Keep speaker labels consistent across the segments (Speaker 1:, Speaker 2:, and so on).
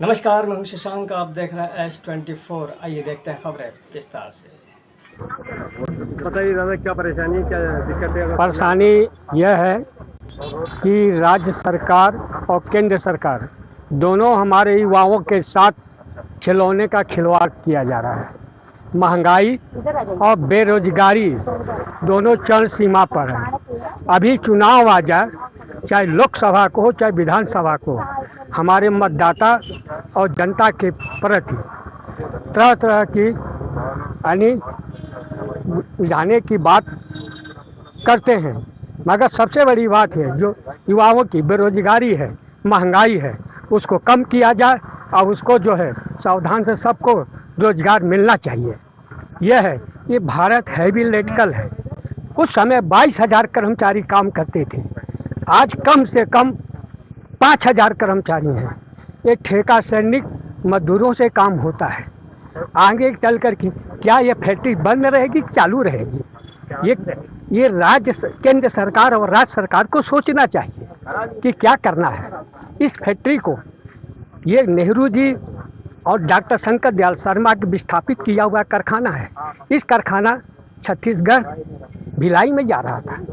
Speaker 1: नमस्कार, मैं हूं शशांक। आप देख रहे हैं S24। आइए देखते हैं खबरें विस्तार से।
Speaker 2: बताइए दादा, क्या परेशानी, क्या दिक्कत है?
Speaker 3: परेशानी यह है कि राज्य सरकार और केंद्र सरकार दोनों हमारे युवाओं के साथ खिलौने का खिलवाड़ किया जा रहा है। महंगाई और बेरोजगारी दोनों चरम सीमा पर है। अभी चुनाव आ जाए, चाहे लोकसभा को हो चाहे विधानसभा को, हमारे मतदाता और जनता के प्रति तरह तरह की यानी जाने की बात करते हैं, मगर सबसे बड़ी बात है जो युवाओं की बेरोजगारी है, महंगाई है, उसको कम किया जाए और उसको जो है सावधान से सबको रोजगार मिलना चाहिए। यह है, ये भारत हैवी इलेक्ट्रिकल है। उस समय 22,000 कर्मचारी काम करते थे, आज कम से कम 5,000 कर्मचारी हैं। ये ठेका सैनिक मजदूरों से काम होता है। आगे चल कर के क्या ये फैक्ट्री बंद रहेगी, चालू रहेगी? ये केंद्र सरकार और राज्य सरकार को सोचना चाहिए कि क्या करना है। इस फैक्ट्री को ये नेहरू जी और डॉक्टर शंकर दयाल शर्मा के विस्थापित किया हुआ कारखाना है। इस कारखाना छत्तीसगढ़ भिलाई में जा रहा था।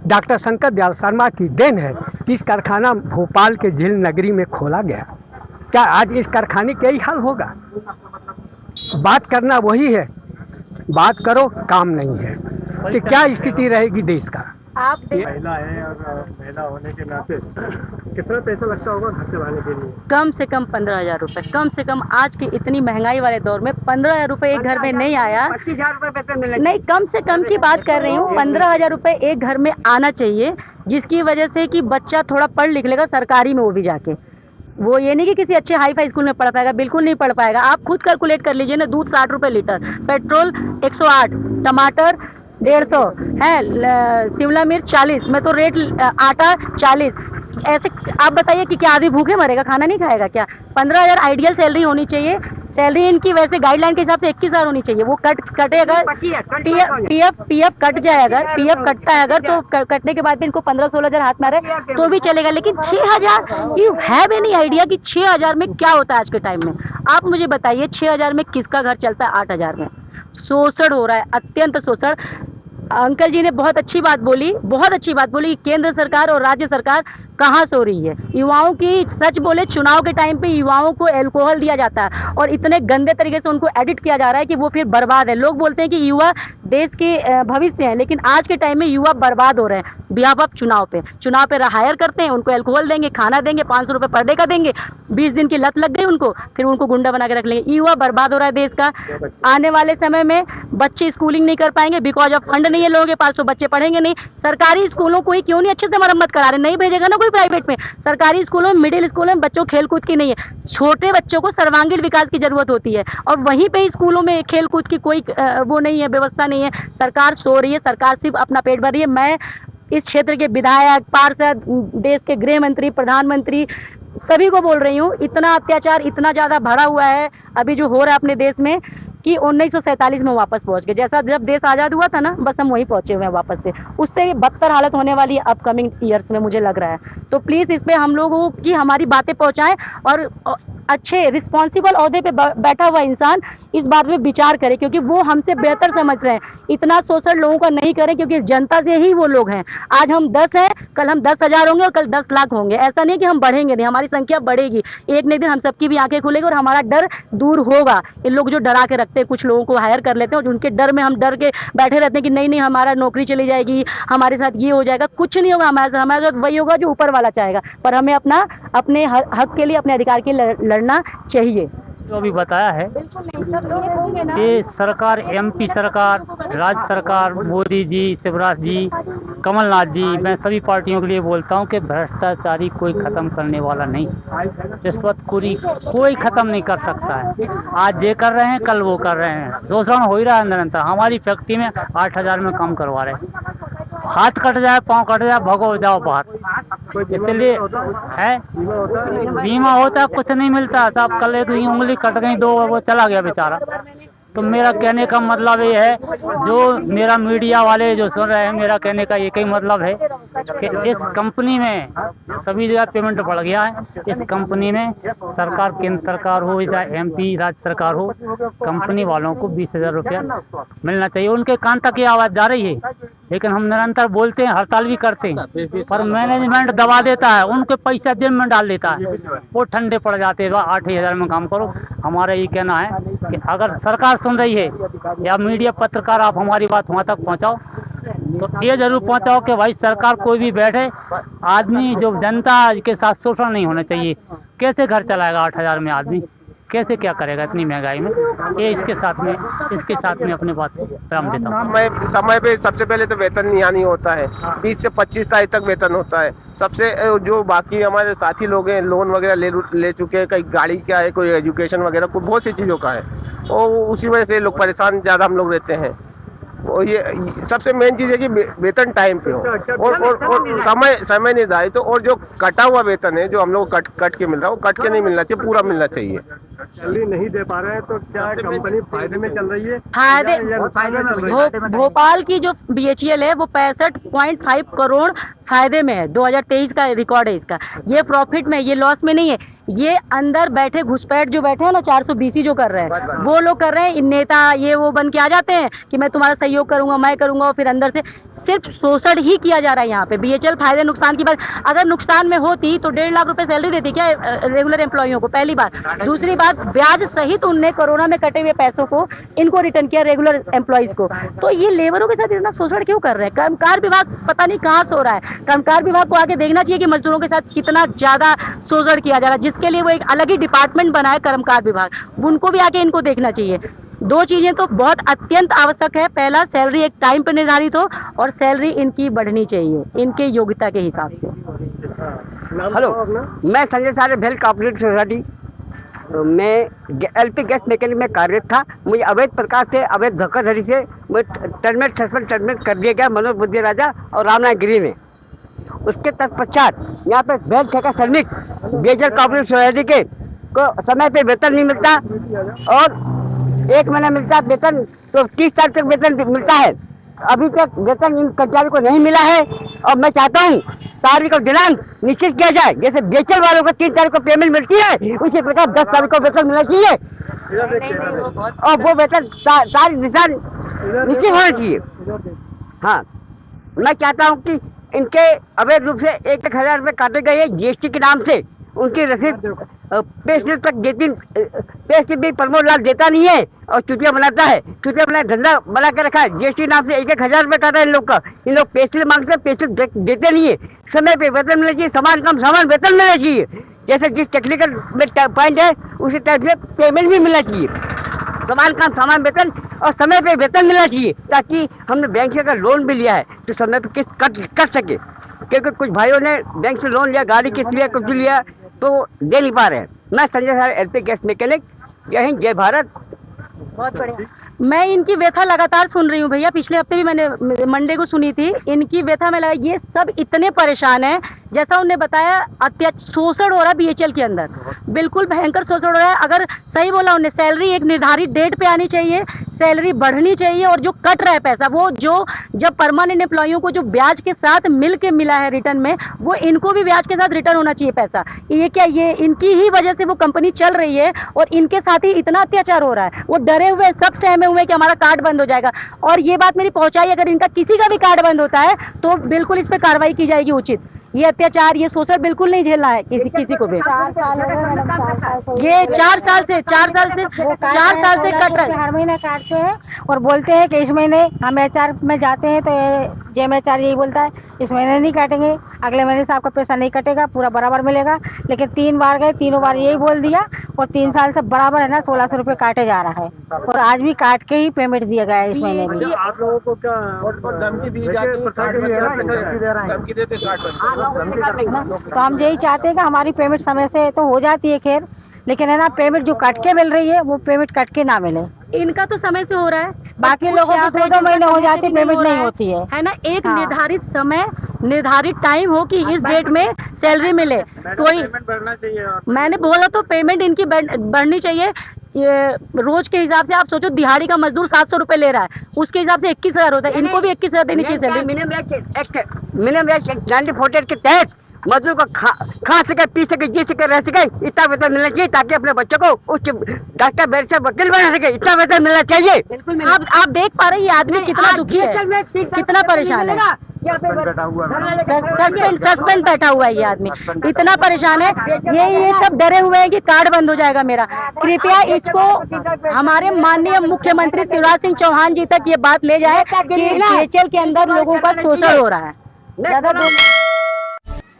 Speaker 3: डॉक्टर शंकर दयाल शर्मा की देन है कि इस कारखाना भोपाल के झील नगरी में खोला गया। क्या आज इस कारखाने का यही हाल होगा? बात करना वही है, बात करो काम नहीं है, तो क्या स्थिति रहेगी देश का?
Speaker 2: आप महिला है और महिला होने के नाते कितना पैसा लगता होगा घर चलाने के लिए?
Speaker 4: कम से कम 15,000 रुपये, कम से कम आज की इतनी महंगाई वाले दौर में 15,000 रुपये एक घर में नहीं आया।
Speaker 5: 25,000 रुपये
Speaker 4: नहीं, कम से कम की बात कर रही हूँ। 15,000 रुपये एक घर में आना चाहिए, जिसकी वजह से कि बच्चा थोड़ा पढ़ लिख लेगा सरकारी में, वो भी जाके। वो ये नहीं कि किसी अच्छे हाई फाई स्कूल में पढ़ पाएगा, बिल्कुल नहीं पढ़ पाएगा। आप खुद कैलकुलेट कर लीजिए ना, दूध 60 रुपये लीटर, पेट्रोल 108, टमाटर 150 है, शिमला मिर्च 40 में तो रेट, आटा 40। ऐसे आप बताइए कि क्या आदमी भूखे मरेगा, खाना नहीं खाएगा क्या? 15,000 आइडियल सैलरी होनी चाहिए। सैलरी इनकी वैसे गाइडलाइन के हिसाब से 21,000 होनी चाहिए। वो कटे अगर पीएफ कट जाए, अगर पीएफ कटता है अगर, तो कटने के बाद भी इनको 15-16,000 हाथ में आ रहे तो भी चलेगा। लेकिन 6,000, यू हैव एनी आइडिया कि 6,000 में क्या होता है आज के टाइम में? आप मुझे बताइए 6,000 में किसका घर चलता है? 8,000 में शोषण हो रहा है, अत्यंत शोषण। अंकल जी ने बहुत अच्छी बात बोली, बहुत अच्छी बात बोली। केंद्र सरकार और राज्य सरकार कहाँ सो रही है? युवाओं की, सच बोले, चुनाव के टाइम पे युवाओं को अल्कोहल दिया जाता है और इतने गंदे तरीके से उनको एडिट किया जा रहा है कि वो फिर बर्बाद है। लोग बोलते हैं कि युवा देश के भविष्य हैं, लेकिन आज के टाइम में युवा बर्बाद हो रहे हैं बिहाफ ऑफ चुनाव पे हायर करते हैं, उनको अल्कोहल देंगे, खाना देंगे, 500 रुपये पर डे का देंगे। 20 दिन की लत लग गई उनको, फिर उनको गुंडा बना के रख लेंगे। युवा बर्बाद हो रहा है देश का। आने वाले समय में बच्चे स्कूलिंग नहीं कर पाएंगे, बिकॉज ऑफ फंड नहीं है लोगों के पास, तो बच्चे पढ़ेंगे नहीं। सरकारी स्कूलों को ही क्यों नहीं अच्छे से मरम्मत करा रहे? नहीं भेजेगा ना कोई प्राइवेट में। सरकारी स्कूलों में, मिडिल स्कूलों में बच्चों खेलकूद की नहीं है। छोटे बच्चों को सर्वांगीण विकास की जरूरत होती है और वहीं पे स्कूलों में खेलकूद की कोई वो नहीं है, व्यवस्था नहीं है। सरकार सो रही है, सरकार सिर्फ अपना पेट भर रही है। मैं इस क्षेत्र के विधायक, पार्षद, देश के गृह मंत्री, प्रधानमंत्री, सभी को बोल रही हूँ, इतना अत्याचार इतना ज़्यादा बढ़ा हुआ है अभी जो हो रहा है अपने देश में कि 1947 में वापस पहुंच गए। जैसा जब देश आज़ाद हुआ था ना, बस हम वहीं पहुंचे हुए हैं वापस से। उससे बदतर हालत होने वाली है अपकमिंग ईयर्स में, मुझे लग रहा है। तो प्लीज़ इस पे हम लोगों की हमारी बातें पहुंचाएं और अच्छे रिस्पॉन्सिबल ओहदे पे बैठा हुआ इंसान इस बात में विचार करे, क्योंकि वो हमसे बेहतर समझ रहे हैं। इतना शोषण लोगों का नहीं करें, क्योंकि जनता से ही वो लोग हैं। आज हम 10 हैं, कल हम 10,000 होंगे और कल 10 लाख होंगे। ऐसा नहीं कि हम बढ़ेंगे नहीं, हमारी संख्या बढ़ेगी। एक न एक दिन हम सबकी भी आंखें खुलेगी और हमारा डर दूर होगा। इन लोग जो डरा के रखते हैं, कुछ लोगों को हायर कर लेते हैं और उनके डर में हम डर के बैठे रहते हैं कि नहीं नहीं हमारा नौकरी चली जाएगी, हमारे साथ ये हो जाएगा। कुछ नहीं होगा हमारे साथ वही होगा जो ऊपर वाला चाहेगा। पर हमें अपने हक के लिए, अपने अधिकार के लिए लड़ना चाहिए।
Speaker 3: जो अभी बताया है कि सरकार, एमपी सरकार, राज्य सरकार, मोदी जी, शिवराज जी, कमलनाथ जी, मैं सभी पार्टियों के लिए बोलता हूं कि भ्रष्टाचारी कोई ख़त्म करने वाला नहीं, रिश्वतखोरी कोई ख़त्म नहीं कर सकता है। आज ये कर रहे हैं, कल वो कर रहे हैं, शोषण हो ही रहा है निरंतर। हमारी फैक्ट्री में 8,000 में कम करवा रहे हैं। हाथ कट जाए, पाँव कट जाए, भगो जाओ बाहर। इसलिए है बीमा होता है, कुछ नहीं मिलता। सब कल एक उंगली कट गई, 2 वो चला गया बेचारा।
Speaker 5: तो मेरा कहने का मतलब ये है, जो मेरा मीडिया वाले जो सुन रहे हैं, मेरा कहने का एक ही मतलब है कि इस कंपनी में सभी जगह पेमेंट बढ़ गया है। इस कंपनी में सरकार, केंद्र सरकार हो या MP राज्य सरकार हो, कंपनी वालों को 20,000 रुपया मिलना चाहिए। उनके कान तक ये आवाज़ जा रही है, लेकिन हम निरंतर बोलते हैं, हड़ताल भी करते हैं, पर मैनेजमेंट दबा देता है, उनके पैसा जेब में डाल देता है, वो ठंडे पड़ जाते हैं। 8,000 में काम करो। हमारा ये कहना है कि अगर सरकार सुन रही है या मीडिया पत्रकार, आप हमारी बात वहाँ तक पहुँचाओ, तो ये जरूर पहुँचाओ कि भाई सरकार कोई भी बैठे, आदमी जो जनता के साथ शोषण नहीं होना चाहिए। कैसे घर चलाएगा 8,000 में आदमी, कैसे क्या करेगा इतनी महंगाई में? ये इसके साथ में अपनी बात को विराम देता हूँ।
Speaker 6: समय पे सबसे पहले तो वेतन नहीं आनी होता है, 20 से 25 तारीख तक वेतन होता है। सबसे जो बाकी हमारे साथी लोग हैं, लोन वगैरह ले चुके हैं, कई गाड़ी का है, कोई एजुकेशन वगैरह, कोई बहुत सी चीज़ों का है, और उसी वजह से लोग परेशान ज़्यादा हम लोग रहते हैं। और ये सबसे मेन चीज़ है कि वेतन टाइम पे हो और समय निर्धारित हो, और जो कटा हुआ वेतन है जो हम लोग कट के मिल रहा है, वो कट के नहीं मिलना चाहिए, पूरा मिलना चाहिए।
Speaker 2: सैलरी नहीं दे पा रहे हैं तो क्या कंपनी फायदे में चल रही है?
Speaker 4: भोपाल की जो BHEL है वो 65.5 करोड़ फायदे में है। 2023 का रिकॉर्ड है इसका। ये प्रॉफिट में, ये लॉस में नहीं है। ये अंदर बैठे घुसपैठ जो बैठे हैं ना, 420 जो कर रहे हैं, वो लोग कर रहे हैं। इन नेता ये वो बन के आ जाते हैं कि मैं तुम्हारा सहयोग करूंगा, मैं करूंगा, और फिर अंदर से सिर्फ शोषण ही किया जा रहा है यहाँ पे। BHEL फायदे नुकसान की बात, अगर नुकसान में होती तो 1.5 लाख रुपए सैलरी देती क्या रेगुलर एम्प्लॉइयों को? पहली बात। दूसरी बात, ब्याज सहित उनने कोरोना में कटे हुए पैसों को इनको रिटर्न किया, रेगुलर एम्प्लॉइज को। तो ये लेबरों के साथ इतना शोषण क्यों कर रहे हैं? कर्मकार विभाग पता नहीं कहाँ सो रहा है। कर्मकार विभाग को आगे देखना चाहिए कि मजदूरों के साथ कितना ज्यादा शोषण किया जा रहा है, जिसके लिए वो एक अलग ही डिपार्टमेंट बना है कर्मकार विभाग। उनको भी आगे इनको देखना चाहिए। 2 चीजें तो बहुत अत्यंत आवश्यक है। पहला, सैलरी एक टाइम पर निर्धारित हो, और सैलरी इनकी बढ़नी चाहिए इनके योग्यता के हिसाब से।
Speaker 3: हेलो, मैं संजय सारे भेल कोऑपरेटिव सोसाइटी मैं LP गैस मैकेनिक में कार्यरत था। मुझे अवैध प्रकार से, अवैध धोखाधड़ी से टर्मिनेट कर दिया गया मनोज बुद्धि राजा और रामनाथ गिरी में। उसके तत्पश्चात यहाँ पे भेल ठेका श्रमिक BHEL कोऑपरेटिव सोसाइटी के को समय पे वेतन नहीं मिलता, और 1 महीना मिलता है वेतन, तो 30 तारीख तक वेतन मिलता है। अभी तक वेतन इन कर्मचारियों को नहीं मिला है, और मैं चाहता हूँ तारीख और दिनांक निश्चित किया जाए। जैसे BHEL वालों को 3 तारीख को पेमेंट मिलती है, उसी प्रकार 10 तारीख को वेतन मिलना चाहिए, और वो वेतन तारीख निश्चित होना चाहिए। हाँ, मैं चाहता हूँ कि इनके अवैध रूप से 1-1 हज़ार रुपये काटे गए GST के नाम से। उनकी रसीद पेस्लिप तक देती, पेस्लिप भी प्रमोद लाल देता नहीं है और चुटिया बनाता है। चुटिया बना धंधा बना के रखा है। GST नाम से 1-1 हज़ार रुपये काटा है इन लोग का। इन लोग पेस्लिप मांगते हैं, पेस्लिप देते नहीं है। समय पे वेतन मिलना चाहिए, समान कम समान वेतन मिलना चाहिए। जैसे जिस टेक्निकल में पॉइंट है उसी टाइप से पेमेंट भी मिलना चाहिए। समान काम समान वेतन और समय पे वेतन मिलना चाहिए, ताकि हमने बैंक से अगर लोन भी लिया है तो समय पे किस्त कर सके। क्योंकि कुछ भाइयों ने बैंक से लोन लिया, गाड़ी किस्त लिया, कुछ लिया, तो दे नहीं पा रहे हैं। मैं संजय सारे LP गैस मैकेनिक। जय हिंद, जय भारत।
Speaker 4: बहुत बढ़िया। मैं इनकी व्यथा लगातार सुन रही हूँ भैया। पिछले हफ्ते भी मैंने मंडे को सुनी थी। इनकी व्यथा में लगा, ये सब इतने परेशान हैं, जैसा उन्होंने बताया शोषण हो रहा है BHEL के अंदर, बिल्कुल भयंकर शोषण हो रहा है। अगर सही बोला उन्हें, सैलरी एक निर्धारित डेट पे आनी चाहिए, सैलरी बढ़नी चाहिए, और जो कट रहा है पैसा, वो जो जब परमानेंट एम्प्लॉइयों को जो ब्याज के साथ मिल के मिला है रिटर्न में, वो इनको भी ब्याज के साथ रिटर्न होना चाहिए पैसा। ये क्या, ये इनकी ही वजह से वो कंपनी चल रही है, और इनके साथ ही इतना अत्याचार हो रहा है। वो डरे हुए, सब सहमे हुए कि हमारा कार्ड बंद हो जाएगा। और ये बात मेरी पहुंचाई, अगर इनका किसी का भी कार्ड बंद होता है तो बिल्कुल इस पर कार्रवाई की जाएगी उचित। ये अत्याचार, ये शोषण बिल्कुल नहीं झेलना है किसी को भी। ये 4 साल से कट रहे हैं।
Speaker 7: हर महीने काटते हैं और बोलते हैं कि इस महीने हम HR में जाते हैं तो JMHR यही बोलता है इस महीने नहीं काटेंगे, अगले महीने से आपका पैसा नहीं कटेगा, पूरा बराबर मिलेगा। लेकिन 3 बार गए, तीनों बार यही बोल दिया, और 3 साल से बराबर है ना 1600 रुपये काटे जा रहा है, और आज भी काट के ही पेमेंट दिया गया है इस महीने में।
Speaker 2: आप लोगों को क्या
Speaker 6: धमकी दी जाती है?
Speaker 7: तो हम यही चाहते हैं कि हमारी पेमेंट समय से तो हो जाती है खैर, लेकिन है ना पेमेंट जो कट के मिल रही है वो पेमेंट कट के ना मिले।
Speaker 4: इनका तो समय से हो रहा है,
Speaker 7: बाकी लोगों को 2-2 महीने हो जाते, पेमेंट नहीं होती है
Speaker 4: ना। एक निर्धारित समय, निर्धारित टाइम हो कि इस डेट में सैलरी मिले। कोई
Speaker 2: बढ़ना चाहिए।
Speaker 4: मैंने बोला तो पेमेंट इनकी बढ़नी चाहिए। ये रोज के हिसाब से आप सोचो, दिहाड़ी का मजदूर 700 रुपए ले रहा है, उसके हिसाब से 21,000 होता है। इनको भी 21,000 देनी चाहिए सैलरी।
Speaker 3: मिनिमम वेज 1948 के तहत मजदूर को खा सके, पी सके, जी सके, रह सके, इतना वेतन मिलना चाहिए ताकि अपने बच्चों को उच्च डॉक्टर, बैरिस्टर, वकील बना सके। इतना वेतन मिलना चाहिए।
Speaker 4: आप देख पा रहे हैं ये आदमी कितना दुखी है, कितना परेशान है। सस्पेंड बैठा हुआ है ये आदमी, इतना परेशान है। ये सब डरे हुए हैं कि कार्ड बंद हो जाएगा मेरा। कृपया इसको हमारे माननीय मुख्यमंत्री शिवराज सिंह चौहान जी तक ये बात ले जाए कि बीएचएल के अंदर लोगों का शोषण हो रहा है। ज्यादा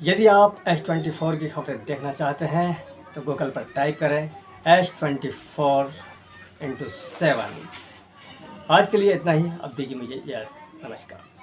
Speaker 1: यदि आप S24 की खबरें देखना चाहते हैं तो गूगल पर टाइप करें S24x7। आज के लिए इतना ही, अब दीजिए मुझे इजाज़त। नमस्कार।